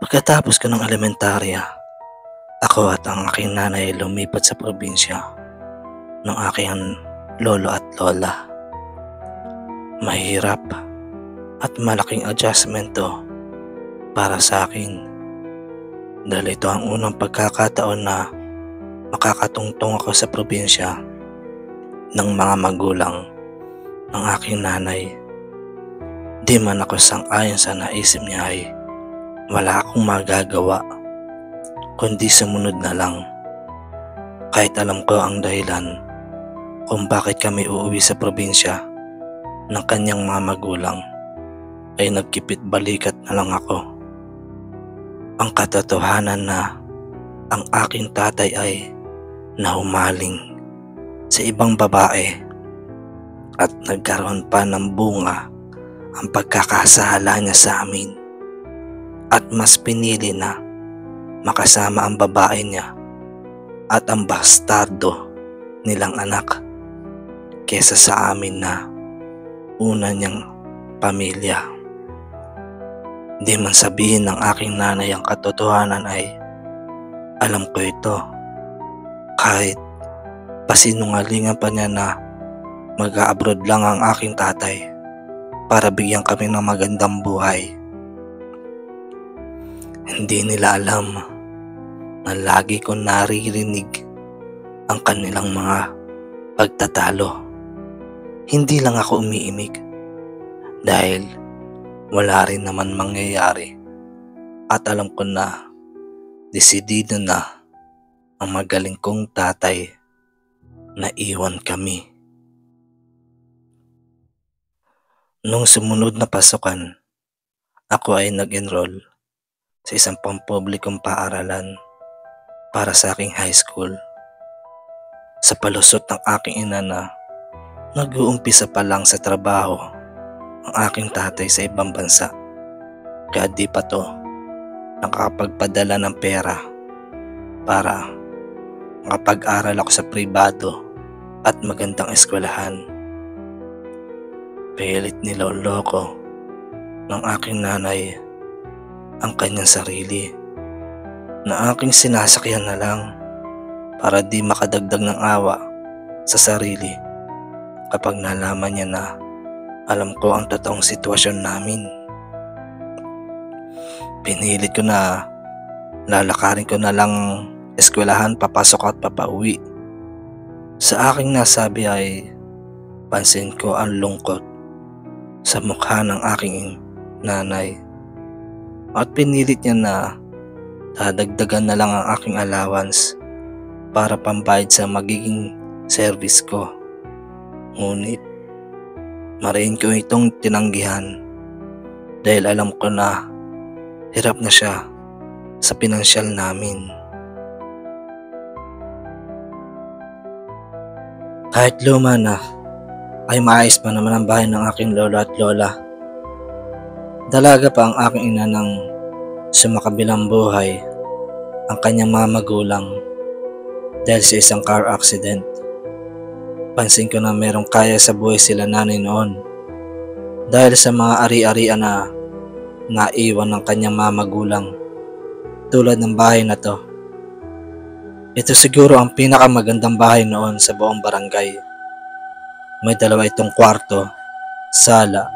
Pagkatapos ko ng elementarya, ako at ang aking nanay ay lumipat sa probinsya ng aking lolo at lola. Mahirap at malaking adjustment to para sa akin dahil ito ang unang pagkakataon na makakatungtong ako sa probinsya ng mga magulang ng aking nanay. Di man ako sang-ayon sa naisip niya ay wala akong magagawa kundi sumunod na lang. Kahit alam ko ang dahilan kung bakit kami uuwi sa probinsya ng kanyang mga magulang, ay nagkipit balikat na lang ako. Ang katotohanan na ang aking tatay ay nahumaling sa ibang babae at nagkaroon pa ng bunga ang pagkakasala niya sa amin, at mas pinili na makasama ang babae niya at ang bastardo nilang anak kesa sa amin na una niyang pamilya. Di man sabihin ng aking nanay ang katotohanan ay alam ko ito, kahit pasinungalingan pa niya na mag-a-abroad lang ang aking tatay para bigyan kami ng magandang buhay. Hindi nila alam na lagi kong naririnig ang kanilang mga pagtatalo. Hindi lang ako umiimik dahil wala rin naman mangyayari, at alam ko na desidido na ang magaling kong tatay na iwan kami. Nung sumunod na pasukan, ako ay nag-enroll sa isang pampublikong paaralan para sa aking high school. Sa palusot ng aking ina na nag-uumpisa pa lang sa trabaho ang aking tatay sa ibang bansa, kaya di pa to nakakapagpadala ng pera para makapag-aral ako sa pribado at magandang eskwelahan. Pilit niloloko ng aking nanay ang kanyang sarili na aking sinasakyan na lang para di makadagdag ng awa sa sarili kapag nalaman niya na alam ko ang totoong sitwasyon namin. Pinilit ko na lalakarin ko na lang eskwelahan, papasok at papauwi. Sa aking nasabi ay pansin ko ang lungkot sa mukha ng aking nanay, at pinilit niya na dadagdagan na lang ang aking allowance para pambayad sa magiging service ko. Ngunit mariin ko itong tinanggihan dahil alam ko na hirap na siya sa pinansyal namin. Kahit luma na, ay maayos pa naman ang bahay ng aking lolo at lola. Dalaga pa ang aking ina ng sumakabilang buhay ang kanyang mga magulang dahil sa isang car accident. Pansin ko na merong kaya sa buhay sila nanay noon dahil sa mga ari-arian na naiwan ng kanyang mga magulang, tulad ng bahay na to. Ito siguro ang pinakamagandang bahay noon sa buong barangay. May dalawa itong kwarto, sala,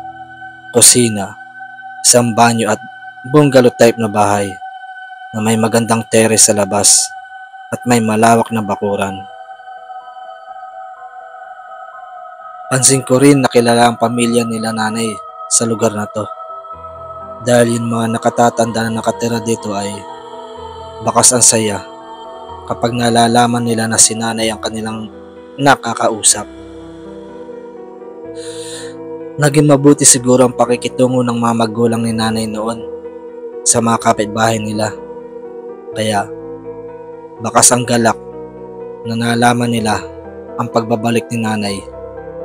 kusina, isang banyo at bungalow type na bahay na may magandang terrace sa labas at may malawak na bakuran. Pansin ko rin na kilala ang pamilya nila nanay sa lugar na to dahil yung mga nakatatanda na nakatira dito ay bakas ang saya kapag nalalaman nila na si nanay ang kanilang nakakausap. Naging mabuti siguro ang pakikitungo ng mga magulang ni nanay noon sa mga kapitbahay nila, kaya bakas ang galak na nalaman nila ang pagbabalik ni nanay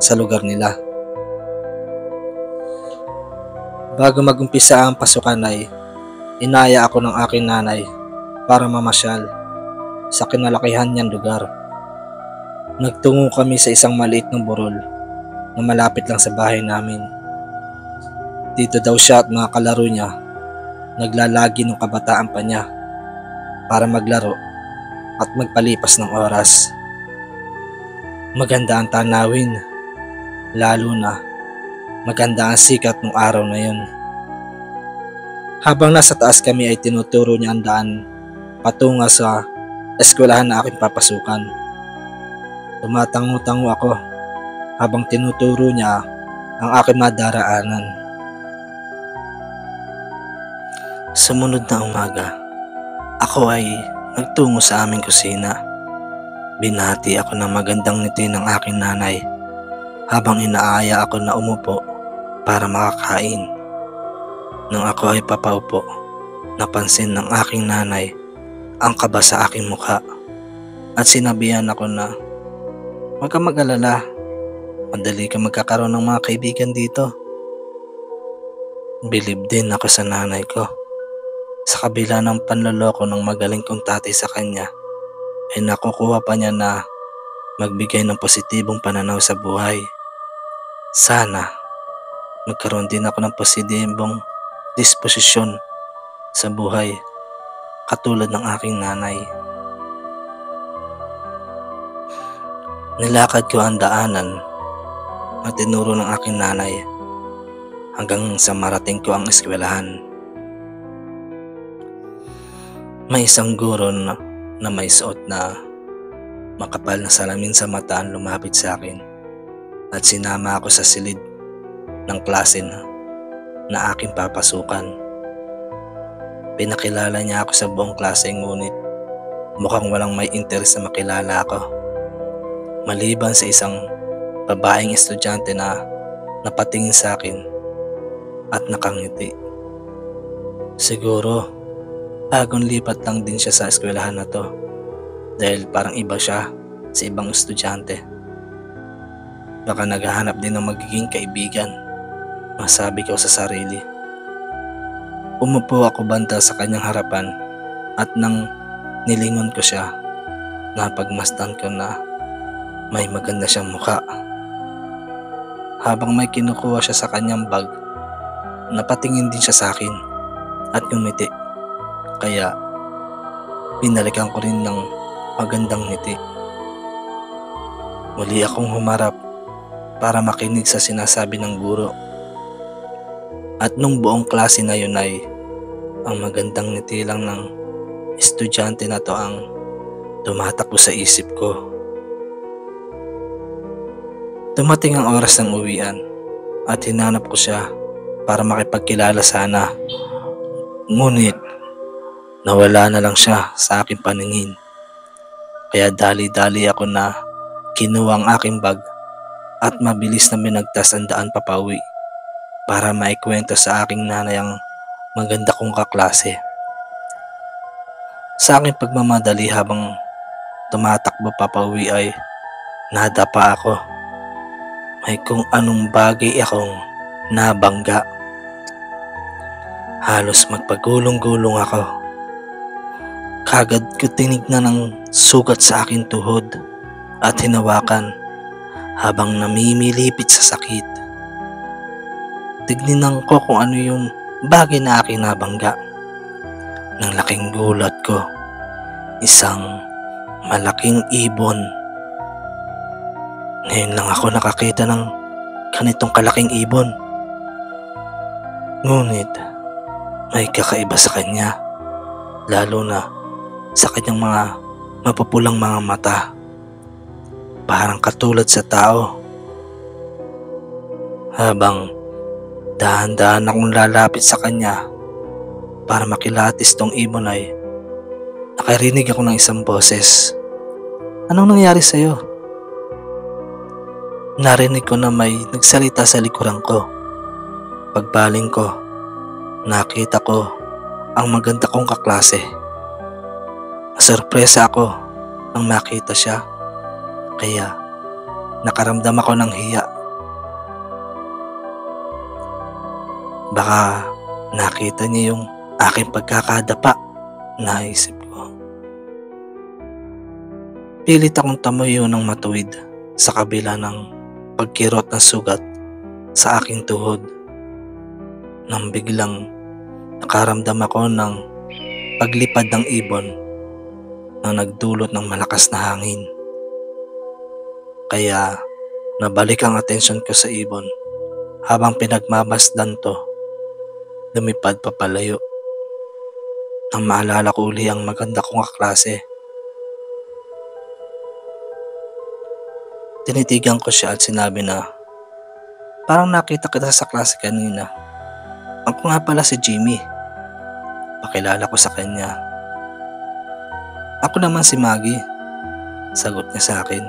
sa lugar nila. Bago magumpisa ang pasukan ay inaya ako ng aking nanay para mamasyal sa kinalakihan niyang lugar. Nagtungo kami sa isang maliit na burol na malapit lang sa bahay namin. Dito daw siya at mga kalaro niya naglalagi ng kabataan pa niya para maglaro at magpalipas ng oras. Maganda ang tanawin, lalo na maganda ang sikat ng araw na yun. Habang nasa taas kami ay tinuturo niya ang daan patungo sa eskwelahan na aking papasukan. Tumatango-tango ako habang tinuturo niya ang aking madaraanan. Sumunod na umaga, ako ay nagtungo sa aming kusina. Binati ako ng magandang ngiti ng aking nanay habang inaaya ako na umupo para makakain. Nang ako ay papaupo, napansin ng aking nanay ang kaba sa aking mukha at sinabihan ako na huwag kang mag-alala, madali ka magkakaroon ng mga kaibigan dito. Bilib din ako sa nanay ko. Sa kabila ng panloloko ng magaling kong tatay sa kanya, ay nakukuha pa niya na magbigay ng positibong pananaw sa buhay. Sana magkaroon din ako ng positibong disposisyon sa buhay katulad ng aking nanay. Nilakad ko ang daanan at tinuro ng aking nanay hanggang sa marating ko ang eskwelahan. May isang guro na may suot na makapal na salamin sa mata ang lumapit sa akin at sinama ako sa silid ng klase na aking papasukan. Pinakilala niya ako sa buong klase ngunit mukhang walang may interes na makilala ako. Maliban sa isang babaeng estudyante na napatingin sa akin at nakangiti. Siguro bagong lipat lang din siya sa eskwelahan na to dahil parang iba siya sa ibang estudyante. Baka naghahanap din ng magiging kaibigan, masabi ko sa sarili. Umupo ako banta sa kanyang harapan at nang nilingon ko siya, napagmasdan ko na may maganda siyang mukha. Habang may kinukuha siya sa kanyang bag, napatingin din siya sa akin at ngumiti. Kaya binalikan ko rin ng magandang ngiti. Muli akong humarap para makinig sa sinasabi ng guro. At nung buong klase na yun ay ang magandang ngiti lang ng estudyante na to ang tumatakbo sa isip ko. Dumating ang oras ng uwian at hinanap ko siya para makipagkilala sana. Ngunit nawala na lang siya sa aking paningin. Kaya dali-dali ako na kinuha ang aking bag at mabilis na minagtas ang daan papauwi para maikwento sa aking nanay ang maganda kong kaklase. Sa aking pagmamadali habang tumatakbo papauwi ay nadapa ako. May kung anong bagay akong nabangga. Halos magpagulong-gulong ako. Kagad ko tinignan ang sugat sa aking tuhod at hinawakan habang namimilipit sa sakit. Tignan ko kung ano yung bagay na aking nabangga. Nang laking gulat ko, isang malaking ibon. Ngayon lang ako nakakita ng ganitong kalaking ibon. Ngunit may kakaiba sa kanya, lalo na sa kanyang mga mapupulang mga mata. Parang katulad sa tao. Habang dahan-dahan akong lalapit sa kanya para makilatis tong ibon ay nakarinig ako ng isang boses. Anong nangyari sa'yo? Narinig ko na may nagsalita sa likuran ko. Pagbaling ko, nakita ko ang maganda kong kaklase. Nasurpresa ako nang makita siya. Kaya nakaramdam ako ng hiya. Baka nakita niya yung aking pagkakadapa, naisip ko. Pilit akong tumuyo ng matuwid sa kabila ng pagkirot ng sugat sa aking tuhod. Nang biglang Nakaramdam ako ng paglipad ng ibon na nagdulot ng malakas na hangin. Kaya nabalik ang atensyon ko sa ibon habang pinagmamasdan to, lumipad papalayo. Nang maalala ko uli ang maganda kong kaklase. Tinitigan ko siya at sinabi na, "Parang nakita kita sa klase kanina. Ako nga pala si Jimmy." Pakilala ko sa kanya. "Ako naman si Maggie," sagot niya sa akin.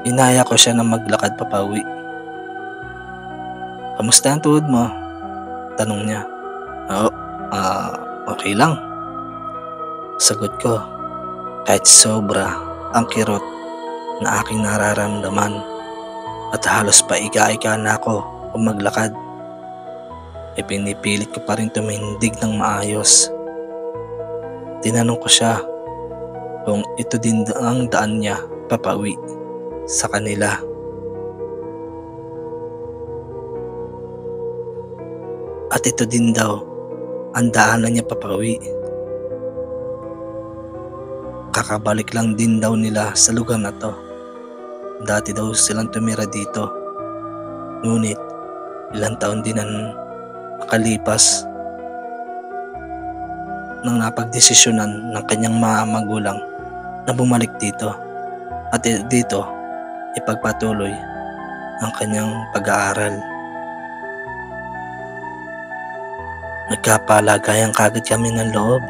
Inaya ko siya na maglakad papauwi. "Kamusta ang tuhod mo?" tanong niya. "Oo, okay lang," sagot ko. Kahit sobra ang kirot na aking nararamdaman at halos paika-ika na ako kung maglakad, ay pinipilit ko pa rin tumindig ng maayos. Tinanong ko siya kung ito din ang daan niya papauwi sa kanila. At ito din daw ang daanan niya papauwi. Kakabalik lang din daw nila sa lugar na to. Dati daw silang tumira dito. Ngunit ilang taon din ang nakalipas nang napagdesisyonan ng kanyang mga magulang na bumalik dito at dito ipagpatuloy ang kanyang pag-aaral. Nagkapalagayan kagad kami ng loob.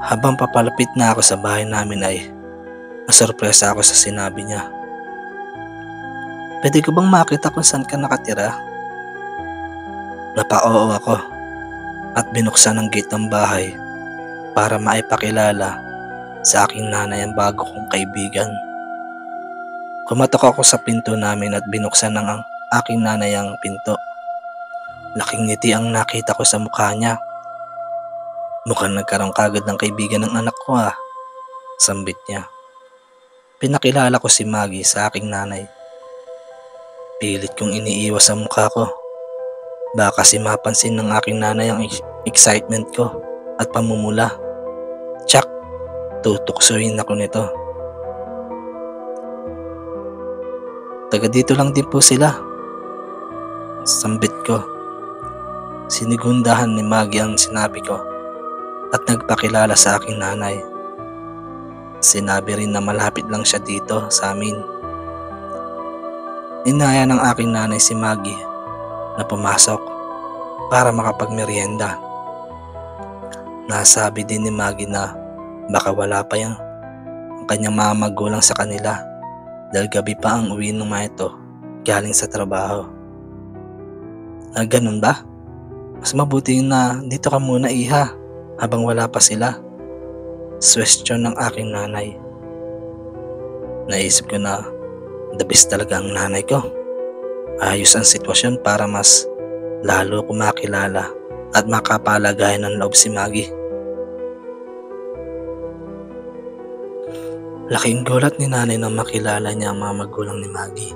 Habang papalapit na ako sa bahay namin ay nasorpresa ako sa sinabi niya. "Pwede ko bang makita kung saan ka nakatira?" Napa-oo ako at binuksan ang gate ng bahay para maipakilala sa aking nanay ang bago kong kaibigan. Kumatok ako sa pinto namin at binuksan ng aking nanay ang pinto. Laking ngiti ang nakita ko sa mukha niya. "Mukhang nagkaroon kagad ng kaibigan ng anak ko ah," sambit niya. Pinakilala ko si Maggie sa aking nanay. Pilit kong iniiwas ang mukha ko. Baka kasi mapansin ng aking nanay ang excitement ko at pamumula. Tsak, tutuksoin ako nito. "Taga dito lang din po sila," sambit ko. Sinigundahan ni Maggie ang sinabi ko at nagpakilala sa aking nanay. Sinabi rin na malapit lang siya dito sa amin. Inaya ng aking nanay si Maggie na pumasok para makapagmerienda. Nasabi din ni Maggie na baka wala pa ang kanyang mga magulang sa kanila dahil gabi pa ang uwi ng mga ito galing sa trabaho. Ganun ba? Mas mabuti na dito ka muna, iha, habang wala pa sila. Question ng aking nanay. Naisip ko na the best talaga ang nanay ko. Ayos ang sitwasyon para mas lalo ko makilala at makapalagayan ng loob si Maggie. Laking gulat ni nanay nang makilala niya ang mga magulang ni Maggie.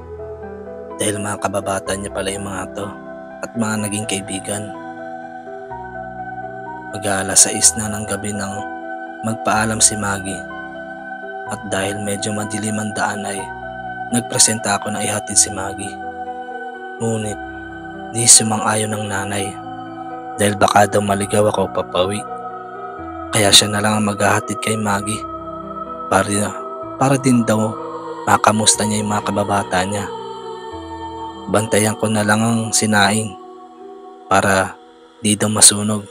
Dahil mga kababata niya pala yung mga to at mga naging kaibigan. Mag-aalas 6 na ng gabi nang magpaalam si Maggie. At dahil medyo madilim ang daan ay nagpresenta ako na ihatid si Maggie. Ngunit di sumang-ayon ng nanay dahil baka daw maligaw ako papauwi. Kaya siya na lang ang maghahatid kay Maggie para din daw makamusta niya yung mga kababata niya. Bantayan ko na lang ang sinaing para di daw masunog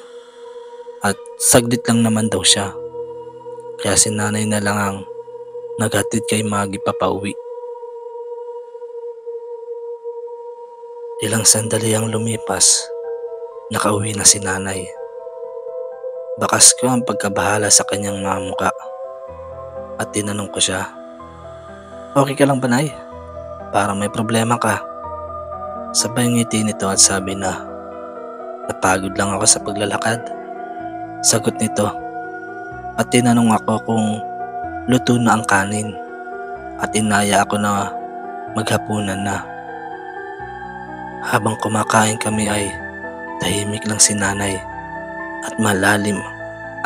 at saglit lang naman daw siya. Kaya si nanay na lang ang naghatid kay Maggie papauwi. Ilang sandali ang lumipas, nakauwi na si nanay. Bakas ko ang pagkabahala sa kanyang mga muka at tinanong ko siya, "Okay ka lang ba, Nay? Parang may problema ka." Sabay ngiti nito at sabi na, "Napagod lang ako sa paglalakad." Sagot nito at tinanong ako kung luto na ang kanin at inaya ako na maghapunan na. Habang kumakain kami ay tahimik lang si nanay at malalim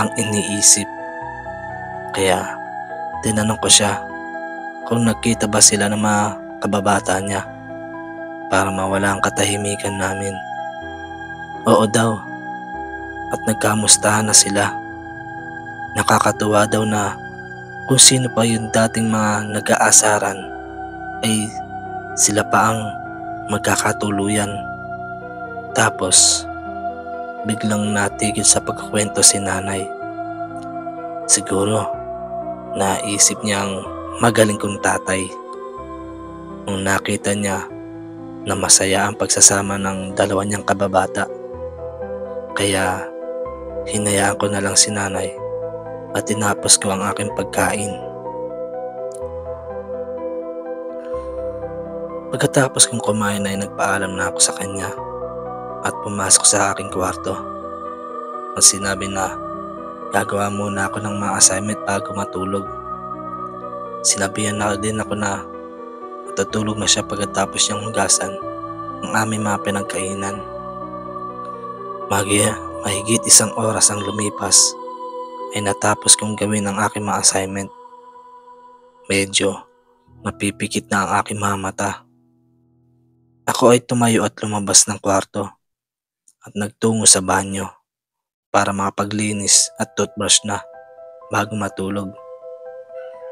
ang iniisip. Kaya tinanong ko siya kung nagkita ba sila ng mga kababata niya para mawala ang katahimikan namin. Oo daw, at nagkamustahan na sila. Nakakatuwa daw na kung sino pa yung dating mga nag-aasaran ay sila pa ang magkakatuluyan. Tapos biglang natigil sa pagkukwento si nanay. Siguro naisip niyang magaling kong tatay nung nakita niya na masaya ang pagsasama ng dalawa niyang kababata. Kaya hinayaan ko na lang si nanay at tinapos ko ang aking pagkain. Pagkatapos kong kumain ay nagpaalam na ako sa kanya at pumasok sa aking kwarto. At sinabi na gagawa muna ako ng mga assignment bago matulog. Sinabihan na din ako na matutulog na siya pagkatapos niyang hugasan ang aming mga pinagkainan. Mahigit 1 oras ang lumipas ay natapos kong gawin ang aking mga assignment. Medyo napipikit na ang aking mga mata. Ako ay tumayo at lumabas ng kwarto at nagtungo sa banyo para makapaglinis at toothbrush na bago matulog.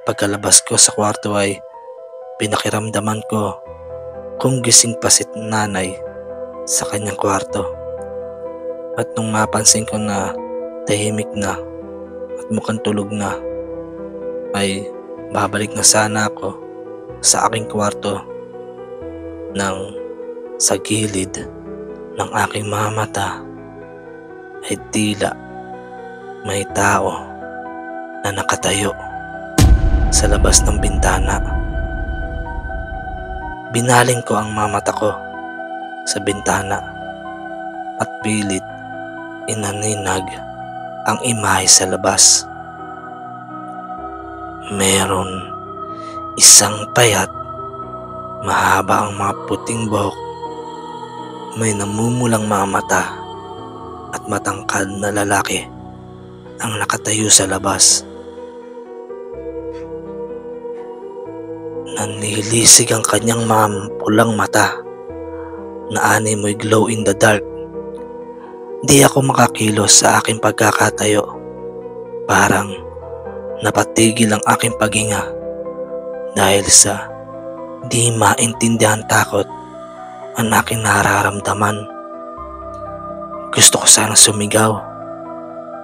Pagkalabas ko sa kwarto ay pinakiramdaman ko kung gising pa si nanay sa kanyang kwarto. At nung mapansin ko na tahimik na at mukhang tulog na, ay babalik na sana ako sa aking kwarto nang sa gilid ng aking mga mata ay tila may tao na nakatayo sa labas ng bintana. Binaling ko ang mga mata ko sa bintana at pilit inaninag ang imahe sa labas. Meron isang payat, mahaba ang mga puting buhok, may namumulang mga mata at matangkad na lalaki ang nakatayo sa labas. Nanlilisig ang kanyang mga pulang mata na animoy glow in the dark. Di ako makakilos sa aking pagkakatayo. Parang napatigil ang aking paghinga dahil sa di maintindihan takot ang aking nararamdaman. Gusto ko sanang sumigaw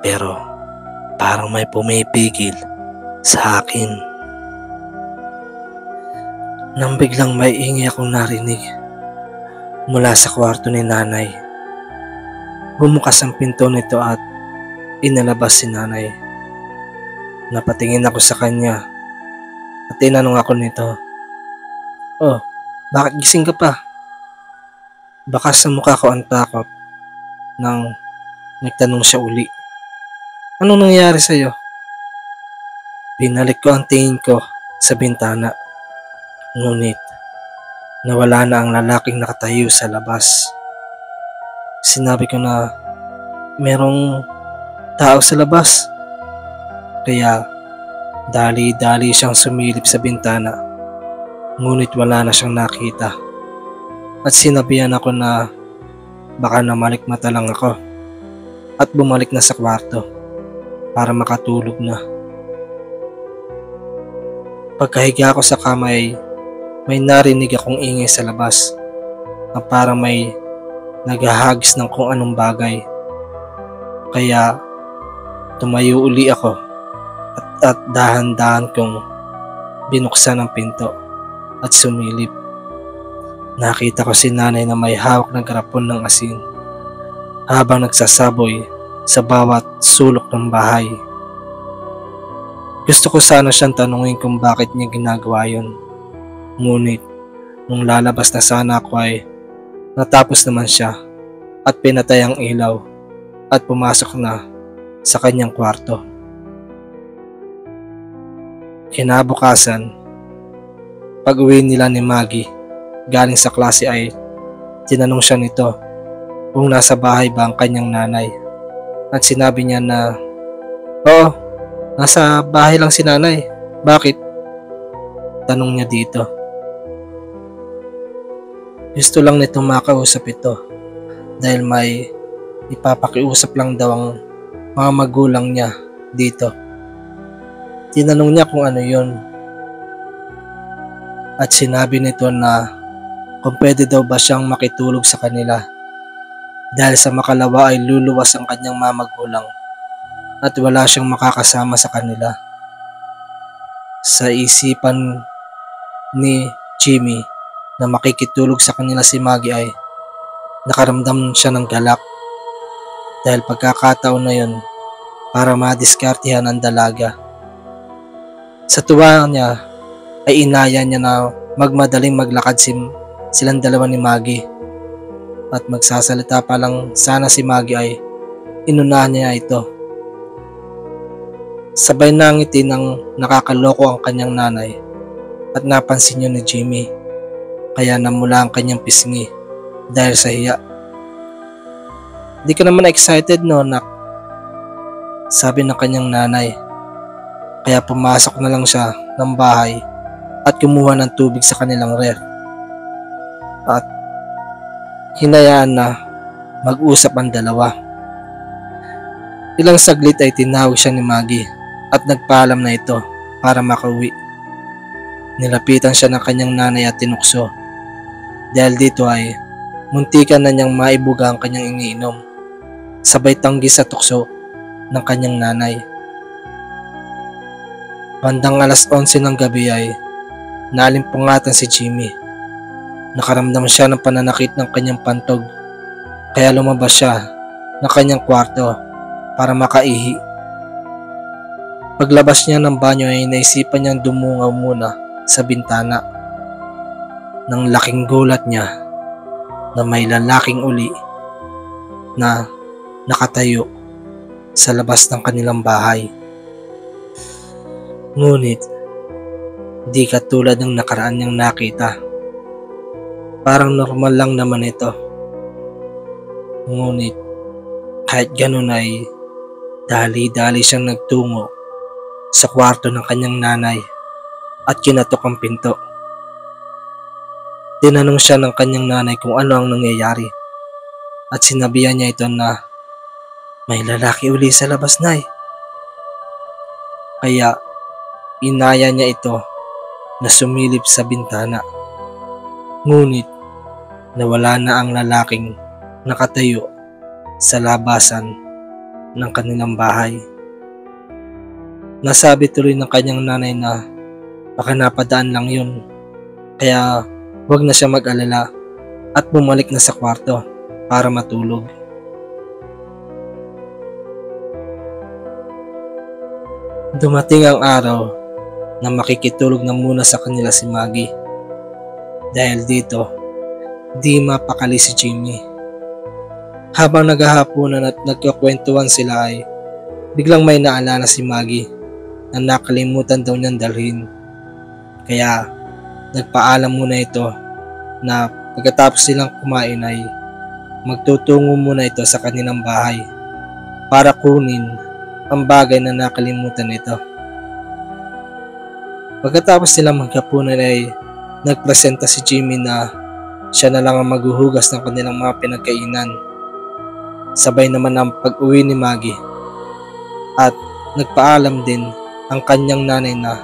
pero parang may pumipigil sa akin. Nang biglang may ingay akong narinig mula sa kwarto ni nanay. Bumukas ang pinto nito at inalabas si nanay. Napatingin ako sa kanya at tinanong ako nito, "Oh, bakit gising ka pa?" Baka sa mukha ko ang takot nang nagtanong siya uli, "Anong nangyari sa'yo?" Binalik ko ang tingin ko sa bintana. Ngunit nawala na ang lalaking nakatayo sa labas. Sinabi ko na merong tao sa labas. Kaya dali-dali siyang sumilip sa bintana. Ngunit wala na siyang nakita. At sinabihan ako na baka namalikmata lang ako at bumalik na sa kwarto para makatulog na. Pagkahiga ko sa kama ay may narinig akong ingay sa labas na parang may naghahagis ng kung anong bagay. Kaya tumayo uli ako at dahan-dahan kong binuksan ang pinto at sumilip. Nakita ko si nanay na may hawak na garapon ng asin habang nagsasaboy sa bawat sulok ng bahay. Gusto ko sana siyang tanungin kung bakit niya ginagawa yun. Ngunit nung lalabas na sana ako ay natapos naman siya at pinatay ang ilaw at pumasok na sa kanyang kwarto. Kinabukasan, pag uwi nila ni Maggie galing sa klase ay Tinanong siya nito kung nasa bahay ba ang kanyang nanay at sinabi niya na, "Oo, nasa bahay lang si nanay. Bakit?" Tanong niya dito. Gusto lang nitong makausap ito dahil may ipapakiusap lang daw ang mga magulang niya dito. Tinanong niya kung ano yun at sinabi nito na kung pwede daw ba siyang makitulog sa kanila dahil sa makalawa ay luluwas ang kanyang mga magulang at wala siyang makakasama sa kanila. Sa isipan ni Jimmy na makikitulog sa kanila si Maggie ay nakaramdam siya ng galak dahil pagkakataon na yun para madiskartehan ang dalaga. Sa tuwa niya ay inaya niya na magmadaling maglakad silang dalawa ni Maggie at magsasalita pa lang sana si Maggie ay inunahan niya ito. Sabay nangiti ng nakakaloko ang kanyang nanay at napansin yun ni Jimmy kaya namula ang kanyang pisngi dahil sa hiya. "Di ka naman excited no, nak?" sabi ng kanyang nanay. Kaya pumasok na lang siya ng bahay at kumuha ng tubig sa kanilang ref at hinayaan na mag-usap ang dalawa. Ilang saglit ay tinawag siya ni Maggie at nagpaalam na ito para makauwi. Nilapitan siya ng kanyang nanay at tinukso dahil dito ay muntikan na niyang maibuga ang kanyang iniinom sabay tanggi sa tukso ng kanyang nanay. Bandang alas 11 ng gabi ay naalimpungatan si Jimmy. Nakaramdam siya ng pananakit ng kanyang pantog kaya lumabas siya ng kanyang kwarto para makaihi. Paglabas niya ng banyo ay naisipan niyang dumungaw muna sa bintana. Nang laking gulat niya na may lalaking uli na nakatayo sa labas ng kanilang bahay. Ngunit di katulad ng nakaraan niyang nakita. Parang normal lang naman ito. Ngunit kahit ganun ay dali-dali siyang nagtungo sa kwarto ng kanyang nanay at kinatok ang pinto. Tinanong siya ng kanyang nanay kung ano ang nangyayari at sinabihan niya ito na may lalaki uli sa labas, nay. Kaya inaya niya ito na sumilip sa bintana. Ngunit nawala na ang lalaking nakatayo sa labasan ng kanilang bahay. Nasabi tuloy ng kanyang nanay na baka napadaan lang yun, kaya wag na siya mag-alala at bumalik na sa kwarto para matulog. Dumating ang araw na makikitulog na muna sa kanila si Maggie. Dahil dito, di mapakali si Jimmy. Habang naghahaponan at nagkakwentuhan sila ay biglang may naalala si Maggie na nakalimutan daw niyang dalhin. Kaya nagpaalam muna ito na pagkatapos silang kumain ay magtutungo muna ito sa kanilang bahay para kunin ang bagay na nakalimutan nito. Pagkatapos silang maghapunan ay nagpresenta si Jimmy na siya na lang ang maghuhugas ng kanilang mga pinagkainan. Sabay naman ang pag-uwi ni Maggie at nagpaalam din ang kanyang nanay na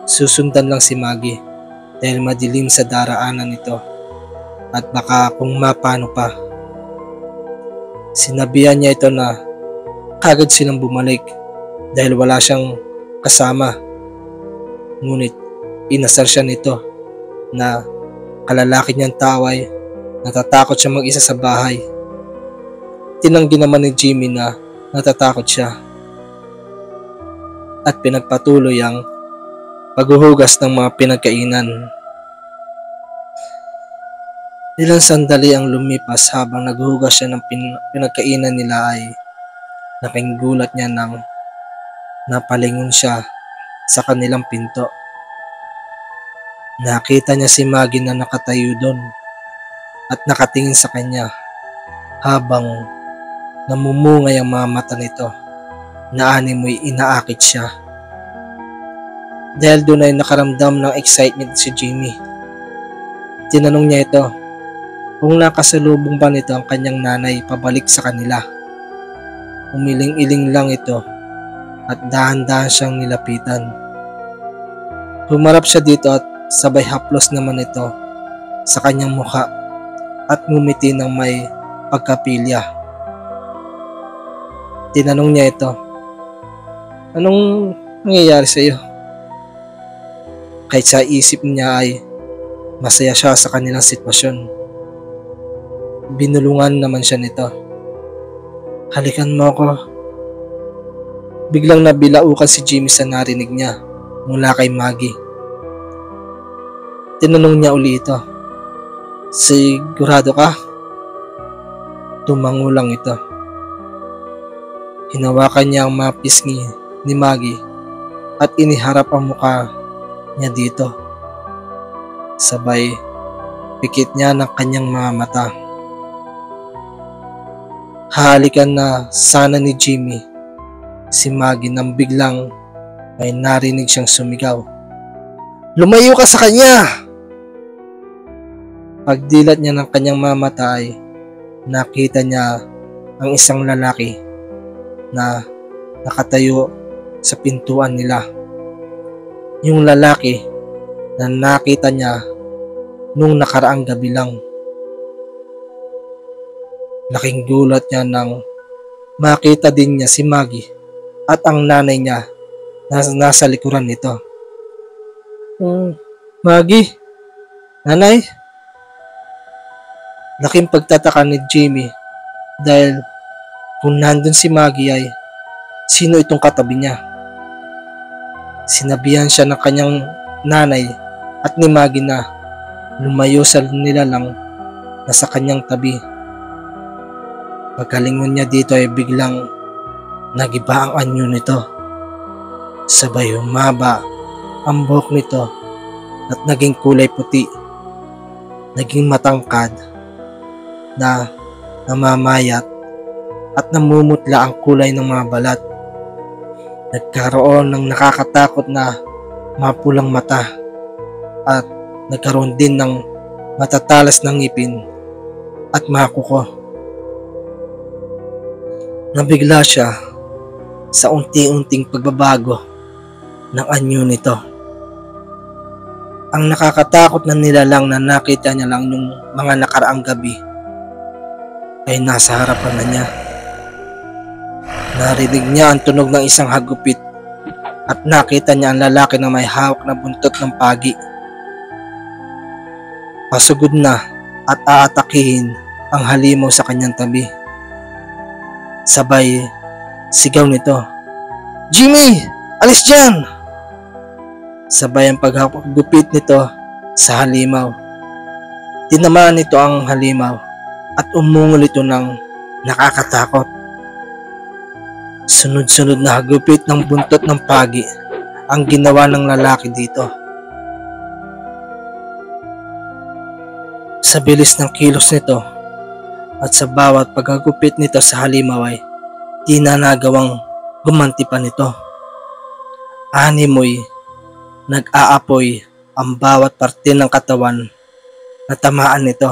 susundan lang si Maggie dahil madilim sa daraanan nito at baka kung mapano pa. Sinabihan niya ito na kagad silang bumalik dahil wala siyang kasama. Ngunit inasar siya nito na kalalaki niyang tao ay natatakot siya mag-isa sa bahay. Tinanggi naman ni Jimmy na natatakot siya at pinagpatuloy ang paghuhugas ng mga pinagkainan. Ilang sandali ang lumipas habang naghuhugas siya ng pinagkainan nila ay laking gulat niya nang napalingon siya sa kanilang pinto. Nakita niya si Maggie na nakatayo doon at nakatingin sa kanya habang namumungay ang mga mata nito na animoy inaakit siya. Dahil doon ay nakaramdam ng excitement si Jimmy. Tinanong niya ito kung nakasalubong ba nito ang kanyang nanay pabalik sa kanila. Umiling-iling lang ito at dahan-dahan siyang nilapitan. Humarap siya dito at sabay haplos naman ito sa kanyang mukha at ngumiti ng may pagkapilya. Tinanong niya ito, "Anong nangyayari sa iyo?" Kahit sa isip niya ay masaya siya sa kanilang sitwasyon. Binulungan naman siya nito. "Halikan mo ako." Biglang nabilaukan si Jimmy sa narinig niya mula kay Maggie. Tinanong niya uli ito, "Sigurado ka?" Tumango lang ito. Hinawakan niya ang mga pisngi ni Maggie at iniharap ang mukha niya dito. Sabay pikit niya ng kanyang mga mata. Hahalikan na sana ni Jimmy si Maggie nang biglang may narinig siyang sumigaw, "Lumayo ka sa kanya!" Pagdilat niya ng kanyang mga mata ay nakita niya ang isang lalaki na nakatayo sa pintuan nila. Yung lalaki na nakita niya nung nakaraang gabi lang. Laking gulat niya nang makita din niya si Maggie at ang nanay niya na nasa likuran nito. "Maggie? Nanay?" Laking pagtataka ni Jimmy dahil kung nandun si Maggie ay sino itong katabi niya. Sinabihan siya ng kanyang nanay at ni Maggie na lumayo sa nilalang na sa kanyang tabi. Pagkalingon niya dito ay biglang nagiba ang anyo nito. Sabay humaba ang buhok nito at naging kulay puti. Naging matangkad na namamayat at namumutla ang kulay ng mga balat. Nagkaroon ng nakakatakot na mapulang mata at nagkaroon din ng matatalas ng ngipin at mga kuko. Nabigla siya sa unti-unting pagbabago ng anyo nito. Ang nakakatakot na nilalang na nakita niya lang nung mga nakaraang gabi ay nasa harapan na niya. Narinig niya ang tunog ng isang hagupit at nakita niya ang lalaki na may hawak na buntot ng pagi. Pasugod na at aatakihin ang halimaw sa kanyang tabi. Sabay sigaw nito, "Jimmy! Alis dyan!" Sabay ang paghagupit nito sa halimaw. Tinamaan nito ang halimaw at umungol ito ng nakakatakot. Sunod-sunod na hagupit ng buntot ng pagi ang ginawa ng lalaki dito. Sa bilis ng kilos nito at sa bawat paghagupit nito sa halimaw ay di na nagawang gumanti pa nito. Animoy nag-aapoy ang bawat parte ng katawan na tamaan nito.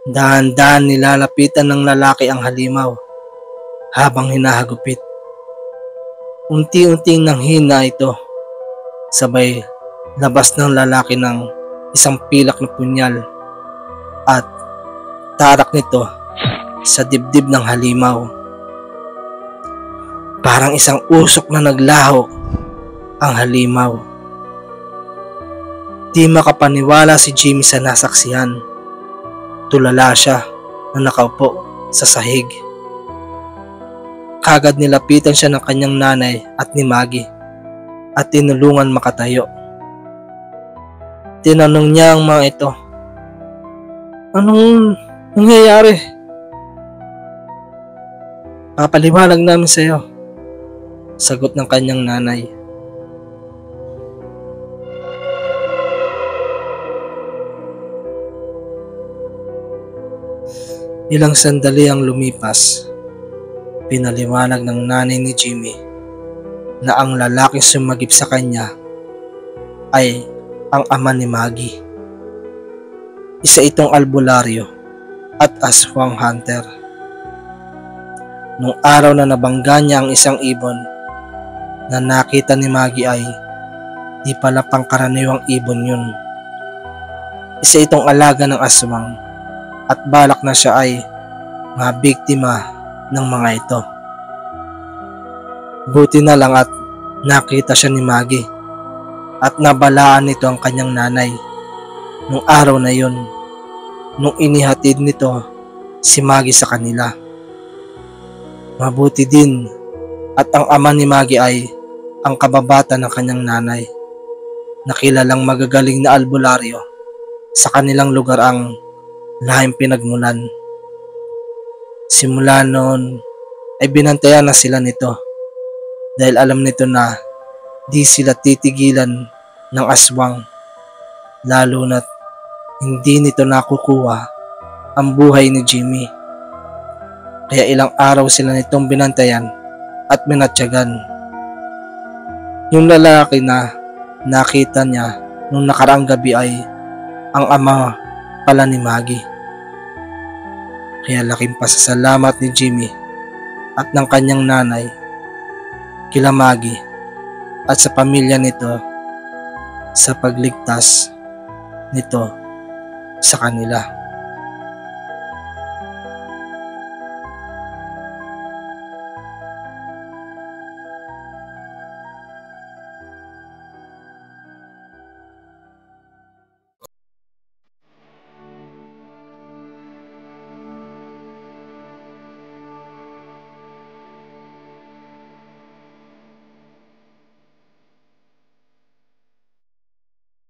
Dahan-dahan nilalapitan ng lalaki ang halimaw habang hinahagupit. Unti-unting nanghina ito, sabay labas ng lalaki ng isang pilak na punyal at tarak nito sa dibdib ng halimaw. Parang isang usok na naglaho ang halimaw. Di makapaniwala si Jimmy sa nasaksihan. Tulala siya na nakaupo sa sahig. Kagad nilapitan siya ng kanyang nanay at ni Maggie at tinulungan makatayo. Tinanong niya ang mga ito, "Anong nangyayari?" "Papaliwanag namin sa iyo," sagot ng kanyang nanay. Ilang sandali ang lumipas, pinaliwanag ng nanay ni Jimmy na ang lalaking sumagip sa kanya ay ang ama ni Maggie. Isa itong albularyo at aswang hunter. Nung araw na nabangga niya ang isang ibon na nakita ni Maggie ay di pala pangkaraniwang ibon yun. Isa itong alaga ng aswang at balak na siya ay mabiktima ng mga ito. Buti na lang at nakita siya ni Maggie at nabalaan nito ang kanyang nanay nung araw na yun nung inihatid nito si Maggie sa kanila. Mabuti din at ang ama ni Maggie ay ang kababata ng kanyang nanay na kilalang magagaling na albularyo sa kanilang lugar ang lahing pinagmulan. Simula noon ay binantayan na sila nito dahil alam nito na di sila titigilan ng aswang, lalo na't hindi nito nakukuha ang buhay ni Jimmy. Kaya ilang araw sila nitong binantayan at minatyagan. Yung lalaki na nakita niya nung nakaraang gabi ay ang ama pala ni Maggie. Kaya laking pasasalamat ni Jimmy at ng kanyang nanay kila Maggie at sa pamilya nito sa pagligtas nito sa kanila.